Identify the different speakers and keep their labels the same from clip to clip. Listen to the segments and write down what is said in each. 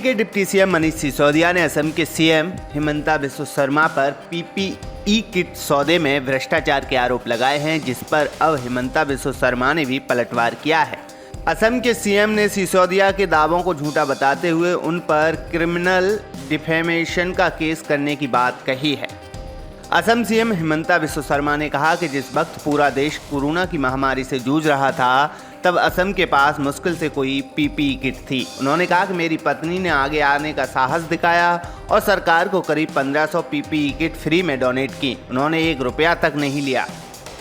Speaker 1: के deputy CM Manish Sisodia ने असम के सीएम हिमंता बिस्वा शर्मा पर पीपीई किट सौदे में भ्रष्टाचार के आरोप लगाए हैं, जिस पर अब हिमंता बिस्वा शर्मा ने भी पलटवार किया है। असम के सीएम ने सिसोदिया के दावों को झूठा बताते हुए उन पर क्रिमिनल डिफेमेशन का केस करने की बात कही है। असम सीएम हिमंता बिस्वा शर्मा ने कहा कि जिस वक्त पूरा देश कोरोना की महामारी से जूझ रहा था, तब असम के पास मुश्किल से कोई पीपीई किट थी। उन्होंने कहा कि मेरी पत्नी ने आगे आने का साहस दिखाया और सरकार को करीब 1500 पीपीई किट फ्री में डोनेट की। उन्होंने 1 रुपया तक नहीं लिया।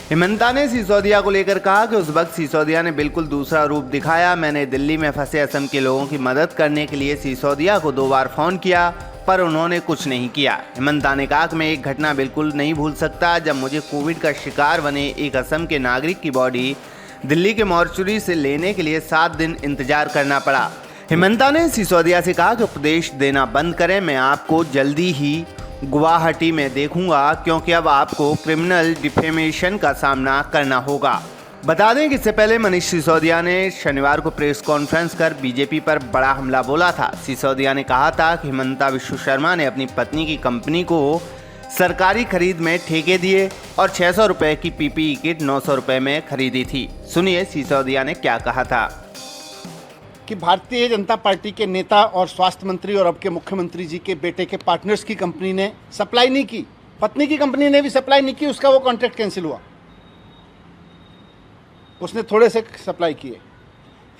Speaker 1: हिमंता ने सिसोदिया को लेकर कहा कि उस वक्त सिसोदिया ने बिल्कुल दूसरा रूप दिखाया। मैंने दिल्ली में फंसे असम के लोगों की मदद करने के लिए सिसोदिया को 2 बार फोन किया, पर उन्होंने कुछ नहीं किया। हिमंता ने कहा कि मैं एक घटना बिल्कुल नहीं भूल सकता, जब मुझे कोविड का शिकार बने एक असम के नागरिक की बॉडी दिल्ली के मॉर्चरी से लेने के लिए 7 दिन इंतजार करना पड़ा। हिमंता ने सिसोदिया से कहा कि उपदेश देना बंद करें, मैं आपको जल्दी ही गुवाहाटी में देखूंगा, क्योंकि अब आपको क्रिमिनल डिफेमेशन का सामना करना होगा। बता दें कि इससे पहले मनीष सिसोदिया ने शनिवार को प्रेस कॉन्फ्रेंस कर बीजेपी पर बड़ा हमला बोला था। सिसोदिया ने कहा था कि हिमंता बिस्वा शर्मा ने अपनी पत्नी की कंपनी को सरकारी खरीद में ठेके दिए और 600 रुपए की पीपीई किट 900 रुपए में खरीदी थी। सुनिए सिसोदिया ने क्या कहा था।
Speaker 2: कि भारतीय जनता पार्टी के नेता और स्वास्थ्य मंत्री और अब के मुख्यमंत्री जी के बेटे के पार्टनर्स की कंपनी ने सप्लाई नहीं की, पत्नी की कंपनी ने भी सप्लाई नहीं की, उसका वो कॉन्ट्रैक्ट कैंसिल हुआ। उसने थोड़े से सप्लाई किए।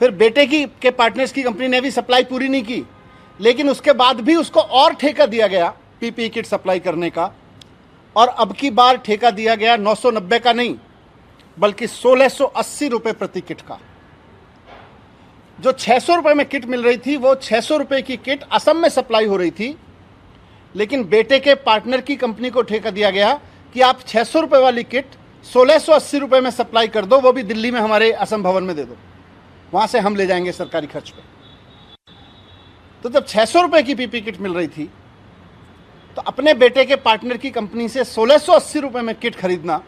Speaker 2: फिर बेटे के पार्टनर्स की कंपनी ने भी सप्लाई पूरी नहीं की, लेकिन उसके बाद भी उसको और ठेका दिया गया पीपीई किट सप्लाई करने का, और अब की बार ठेका दिया गया 990 का नहीं बल्कि 1680 रुपये प्रति किट का। जो 600 रुपये में किट मिल रही थी, वो 600 रुपये की किट असम में सप्लाई हो रही थी, लेकिन बेटे के पार्टनर की कंपनी को ठेका दिया गया कि आप 600 रुपये वाली किट 1680 रुपये में सप्लाई कर दो, वो भी दिल्ली में हमारे असम भवन में दे दो, वहां से हम ले जाएंगे सरकारी खर्च पे। तो जब 600 रुपये की पीपी किट मिल रही थी, तो अपने बेटे के पार्टनर की कंपनी से 1680 रुपये में किट खरीदना,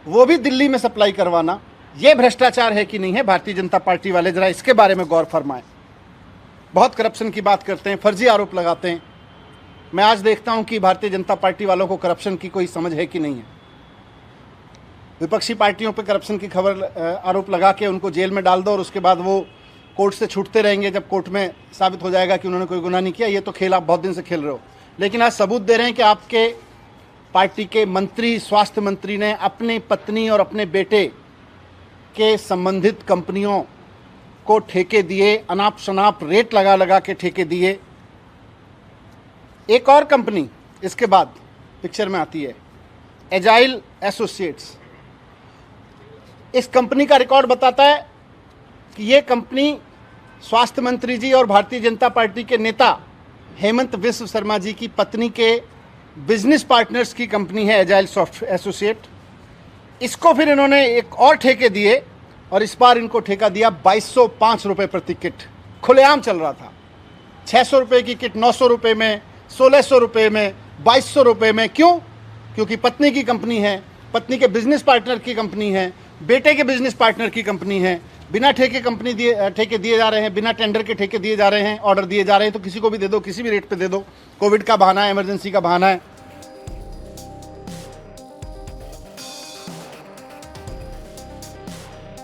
Speaker 2: वो भी दिल्ली में सप्लाई करवाना, ये भ्रष्टाचार है कि नहीं है? भारतीय जनता पार्टी वाले जरा इसके बारे में गौर फरमाएं। बहुत करप्शन की बात करते हैं, फर्जी आरोप लगाते हैं। मैं आज देखता हूं कि भारतीय जनता पार्टी वालों को करप्शन की कोई समझ है कि नहीं है। विपक्षी पार्टियों पे करप्शन की खबर आरोप लगा के उनको जेल में डाल दो और उसके बाद वो कोर्ट से छूटते रहेंगे जब कोर्ट में साबित हो जाएगा कि उन्होंने कोई गुनाह नहीं किया। ये तो खेल आप बहुत दिन से खेल रहे हो, लेकिन आज सबूत दे रहे हैं कि आपके पार्टी के मंत्री, स्वास्थ्य मंत्री ने अपनी पत्नी और अपने बेटे के संबंधित कंपनियों को ठेके दिए, अनाप शनाप रेट लगा लगा के ठेके दिए। एक और कंपनी इसके बाद पिक्चर में आती है, एजाइल एसोसिएट्स। इस कंपनी का रिकॉर्ड बताता है कि ये कंपनी स्वास्थ्य मंत्री जी और भारतीय जनता पार्टी के नेता हेमंत बिस्वा शर्मा जी की पत्नी के बिजनेस पार्टनर्स की कंपनी है, एजाइल सॉफ्ट एसोसिएट। इसको फिर इन्होंने एक और ठेके दिए और इस बार इनको ठेका दिया 2205 रुपये प्रति किट। खुलेआम चल रहा था। 600 रुपये की किट 900 रुपये में, 1600 रुपये में, 2200 रुपये में। क्यों? क्योंकि पत्नी की कंपनी है, पत्नी के बिजनेस पार्टनर की कंपनी है, बेटे के बिजनेस पार्टनर की कंपनी है। बिना ठेके ठेके दिए जा रहे हैं, बिना टेंडर के ठेके दिए जा रहे हैं, ऑर्डर दिए जा रहे हैं। तो किसी को भी दे दो, किसी भी रेट पे दे दो। कोविड का बहाना है, इमरजेंसी का बहाना है।